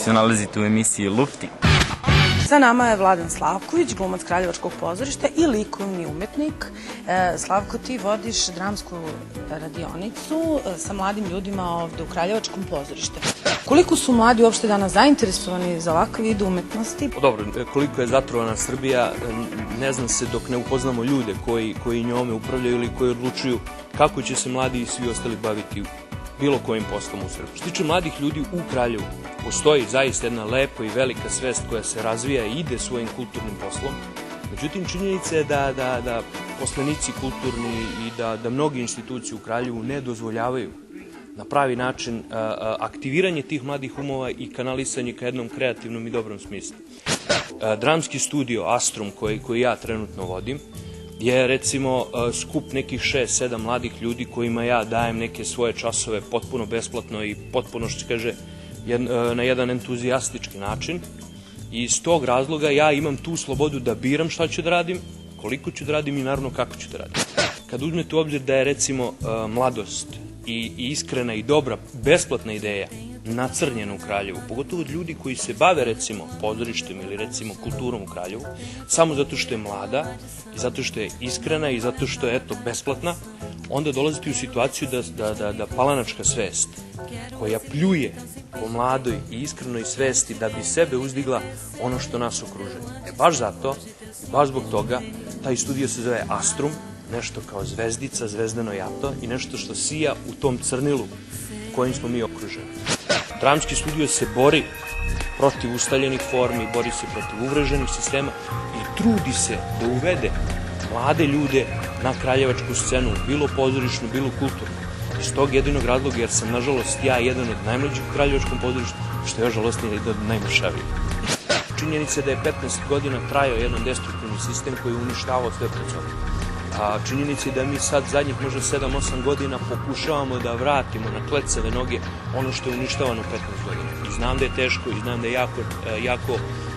se nalazite u emisiji Lufti. Sa nama je Vladan Slavković, glumac Kraljevačkog pozorišta i likovni umetnik. Slavko, ti vodiš dramsku radionicu sa mladim ljudima ovde u Kraljevačkom pozorištu. Koliko su mladi uopšte danas zainteresovani za ovakav vid umetnosti? Dobro, koliko je zatrovana Srbija, ne zna se dok ne upoznamo ljude koji njome upravljaju ili koji odlučuju kako će se mladi i svi ostali baviti bilo kojim poslom u Srbiji. Što se tiče mladih ljudi u Kraljevu, postoji zaista jedna lepa i velika svest koja se razvija i ide svojim kulturnim poslom. Međutim, činjenica je da poslenici kulturni i da mnogi institucije u Kraljevu ne dozvoljavaju na pravi način aktiviranje tih mladih umova i kanalisanje ka jednom kreativnom i dobrom smislu. Dramski studio Astrum koji ja trenutno vodim je recimo skup nekih 6-7 mladih ljudi kojima ja dajem neke svoje časove potpuno besplatno i potpuno, što se kaže, na jedan entuzijastički način. I iz tog razloga ja imam tu slobodu da biram šta ću da radim, koliko ću da radim i naravno kako ću da radim. Kad uzmete u obzir da je recimo mladost i iskrena i dobra besplatna ideja nacrnjena u Kraljevu, pogotovo od ljudi koji se bave recimo pozorištem ili recimo kulturom u Kraljevu, samo zato što je mlada i zato što je iskrena i zato što je eto besplatna, onda dolazite u situaciju da palanačka svest koja pljuje po mladoj i iskrenoj svesti da bi sebe uzdigla ono što nas okružuje. Baš zato, baš zbog toga, taj studio se zove Astrum, nešto kao zvezdica, zvezdano jato i nešto što sija u tom crnilu kojim smo mi okruženi. Dramski studio se bori protiv ustaljenih formi, bori se protiv uvreženih sistema i trudi se da uvede mlade ljude na kraljevačku scenu, bilo pozorišnu, bilo kulturnu. Iz tog jedinog razloga, jer sam, nažalost, ja jedan od najmlađih u kraljevačkom pozorištu, što je još žalostnije jedan od najmršavijih. Činjenica je da je 15 godina trajao jedan destruktivni sistem koji je uništavao sve pred sobom. A činjenica je da mi sad zadnjih možda 7-8 godina pokušavamo da vratimo na klecave noge ono što je uništavano 15 godina. I znam da je teško i znam da je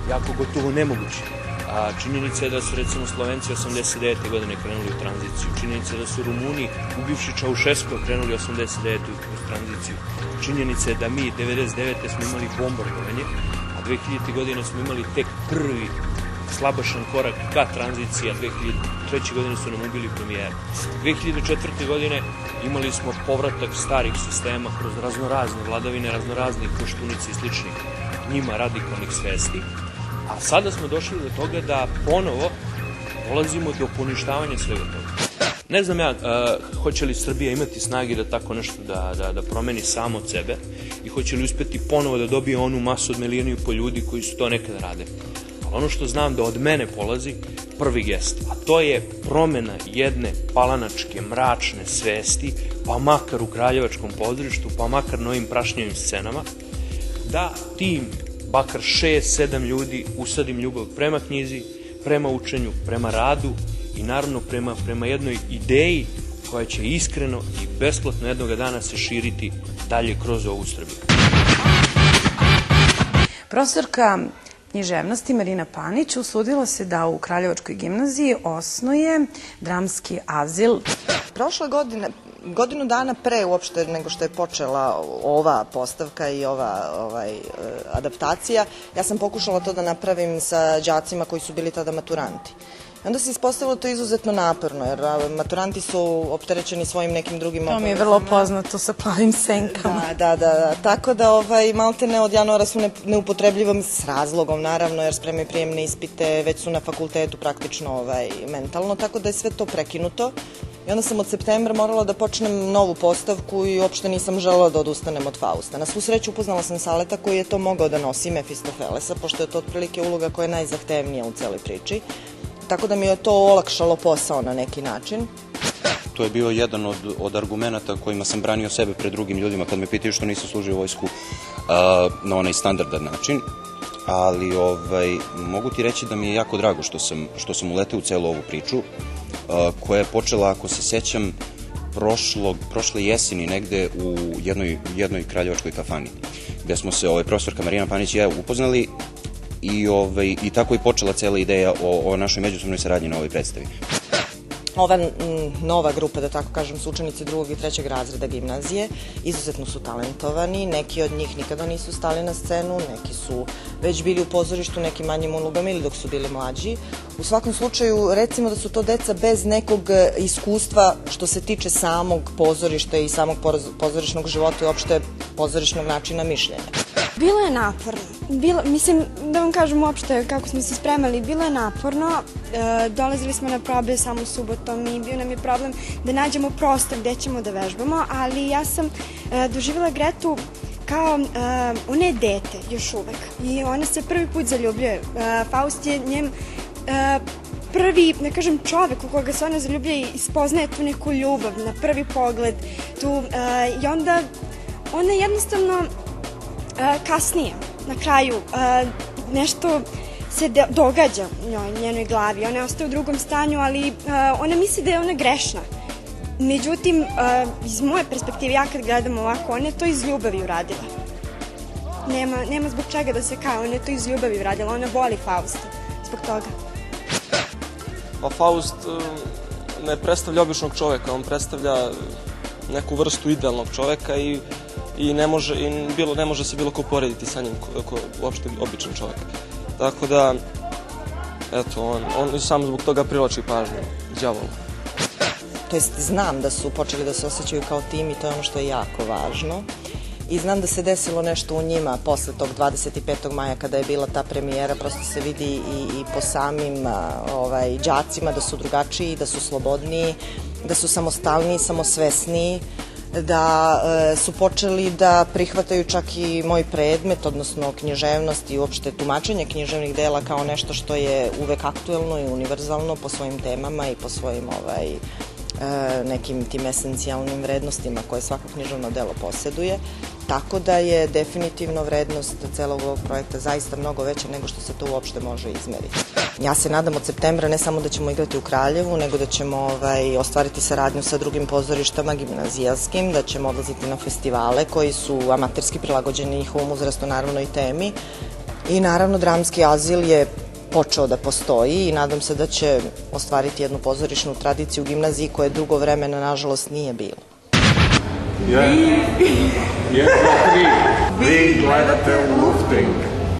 jako gotovo nemoguće. A činjenica je da su recimo Slovenci 89. godine krenuli u tranziciju. Činjenica je da su Rumuni, ubivši Čaušesku, krenuli 89. u tranziciju. Činjenica je da mi 99. smo imali bombardovanje, a 2000. godine smo imali tek prvi slabašan korak ka tranziciji, a 2003. godine su nam ubili premijera. 2004. godine imali smo povratak starih sistema kroz raznorazne vladavine, raznoraznih koštunica i sličnih njima radikalnih svesti. A sada smo došli do toga da ponovo dolazimo do poništavanja svega toga. Ne znam ja, hoće li Srbija imati snage da tako nešto da promeni samo od sebe i hoće li uspeti ponovo da dobije onu masu od 1,5 miliona ljudi koji su to nekada rade. Ali ono što znam da od mene polazi prvi gest, a to je promena jedne palanačke, mračne svesti, pa makar u kraljevačkom pozorištu, pa makar na ovim prašnjavim scenama, da tim bakar 6-7 ljudi usadim ljubav prema knjizi, prema učenju, prema radu i naravno prema jednoj ideji koja će iskreno i besplatno jednog dana se širiti dalje kroz ovu Srbiju. Profesorka književnosti Marina Panić usudila se da u Kraljevačkoj gimnaziji osnuje dramski azil. Prošle godine, godinu dana pre uopšte nego što je počela ova postavka i ova adaptacija, ja sam pokušala to da napravim sa đacima koji su bili tada maturanti. Onda se ispostavilo to izuzetno naporno, jer maturanti su opterećeni svojim nekim drugim obavezama. To mi je vrlo poznato sa plavim senkama. Da. Tako da maltene od januara su neupotrebljivom s razlogom, naravno, jer spremaju prijemne ispite, već su na fakultetu praktično mentalno, tako da je sve to prekinuto. I onda sam od septembra morala da počnem novu postavku i uopšte nisam želela da odustanem od Fausta. Na svu sreću upoznala sam Saleta koji je to mogao da nosi, Mefistofelesa, pošto je to otprilike uloga koja je najzahtevnija u celoj priči. Tako da mi je to olakšalo posao na neki način. To je bio jedan od argumenta kojima sam branio sebe pred drugim ljudima kad me pitaju što nisam služio vojsku na onaj standardan način. Ali mogu ti reći da mi je jako drago što sam uleteo u celu ovu priču koja je počela, ako se sećam, prošle jeseni negde u jednoj kraljevačkoj kafani gde smo se profesorka Marina Panić i ja upoznali i tako je počela cela ideja o našoj međusobnoj saradnji na ovoj predstavi. Ova nova grupa, da tako kažem, su učenici 2. i 3. razreda gimnazije, izuzetno su talentovani, neki od njih nikada nisu stali na scenu, neki su već bili u pozorištu nekim manjim ulogama ili dok su bili mlađi. U svakom slučaju, recimo da su to deca bez nekog iskustva što se tiče samog pozorišta i samog pozorišnog života i uopšte pozorišnog načina mišljenja. Bilo je naporno. Mislim, da vam kažem uopšte kako smo se spremali, bilo je naporno. Dolazili smo na probe samo subotom i bio nam je problem da nađemo prostor gde ćemo da vežbamo, ali ja sam doživjela Gretu kao ona je dete još uvek i ona se prvi put zaljubljuje. Faust je njem prvi, ne kažem, čovek u koga se ona zaljubljuje i spoznaje tu neku ljubav na prvi pogled i onda ona jednostavno kasnije, na kraju, nešto se događa u njenoj glavi. Ona ostaje u drugom stanju, ali ona misli da je ona grešna. Međutim, iz moje perspektive, ja kad gledam ovako, ona je to iz ljubavi uradila. Nema zbog čega da se kaje, ona je to iz ljubavi uradila, ona voli Fausta zbog toga. Pa Faust ne predstavlja običnog čoveka, on predstavlja neku vrstu idealnog čoveka i ne može se bilo ko porediti sa njim, uopšte običan čovek. Tako da, eto, on samo zbog toga privlači pažnju đavolu. To jest, znam da su počeli da se osjećaju kao tim i to je ono što je jako važno. I znam da se desilo nešto u njima posle tog 25. maja kada je bila ta premijera, prosto se vidi i po samim đacima da su drugačiji, da su slobodniji, da su samostalniji, samosvesniji, da su počeli da prihvataju čak i moj predmet, odnosno književnost i uopšte tumačenje književnih dela kao nešto što je uvek aktuelno i univerzalno po svojim temama i po svojim nekim tim esencijalnim vrednostima koje svako književno delo poseduje. Tako da je definitivno vrednost celog ovog projekta zaista mnogo veća nego što se to uopšte može izmeriti. Ja se nadam od septembra ne samo da ćemo igrati u Kraljevu, nego da ćemo ostvariti saradnju sa drugim pozorištama gimnazijalskim, da ćemo odlaziti na festivale koji su amaterski prilagođeni njihovom uzrastu, naravno i temi. I naravno Dramski azil je počeo da postoji i nadam se da će ostvariti jednu pozorišnu tradiciju u gimnaziji koje dugo vremena, nažalost, nije bilo. Vi gledate Lufting.